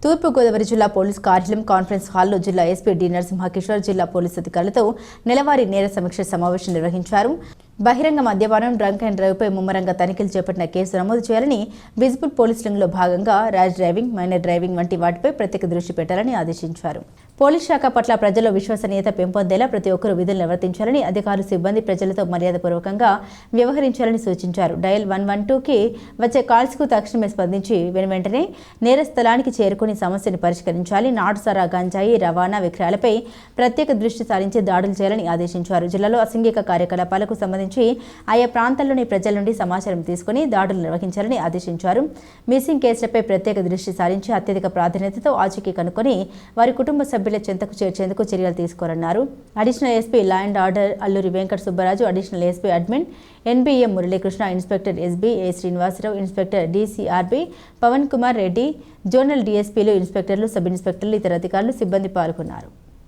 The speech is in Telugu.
తూర్పుగోదావరి జిల్లా పోలీస్ కార్యాలయం కాన్ఫరెన్స్ హాల్లో జిల్లా ఎస్పీ డి నరసింహకిషోర్ జిల్లా పోలీసు అధికారులతో నెలవారీ నేర సమీక్ష సమావేశం నిర్వహించారు. బహిరంగ మద్యపానం, డ్రంక్ అండ్ డ్రైవ్పై ముమ్మరంగా తనిఖీలు చేపట్టిన కేసు నమోదు చేయాలని, విజిబుల్ పోలీసింగ్లో భాగంగా ర్యాష్ డ్రైవింగ్, మైనర్ డ్రైవింగ్ వంటి వాటిపై ప్రత్యేక దృష్టి పెట్టాలని ఆదేశించారు. పోలీస్ శాఖ పట్ల ప్రజల్లో విశ్వసనీయత పెంపొందేలా ప్రతి ఒక్కరూ విధులు నిర్వర్తించాలని, అధికారులు సిబ్బంది ప్రజలతో మర్యాదపూర్వకంగా వ్యవహరించాలని సూచించారు. డయల్ 112కి వచ్చే కాల్స్కు తక్షణమే స్పందించి వెంటనే నేర స్థలానికి చేరుకుని సమస్యను పరిష్కరించాలి. నాటుసారా, గంజాయి రవాణా, విక్రయాలపై ప్రత్యేక దృష్టి సారించి దాడులు చేయాలని ఆదేశించారు. జిల్లాలో అసాంఘిక కార్యకలాపాలకు సంబంధించి ఆయా ప్రాంతాల్లోని ప్రజల నుండి సమాచారం తీసుకుని దాడులు నిర్వహించాలని ఆదేశించారు. మిస్సింగ్ కేసులపై ప్రత్యేక దృష్టి సారించి అత్యధిక ప్రాధాన్యతతో ఆచూకీ కనుక్కొని వారి కుటుంబ సభ్యుల చెంతకు చేర్చేందుకు చర్యలు తీసుకోవాలన్నారు. Additional SP law and order Alluri Venkata Subbaraju, additional SP admin NBM Muralikrishna, inspector SB A Srinivasarao, inspector DCRB Pavan Kumar Reddy, zonal డిఎస్పీలు, ఇన్స్పెక్టర్లు, సబ్ ఇన్స్పెక్టర్లు, ఇతర అధికారులు, సిబ్బంది పాల్గొన్నారు.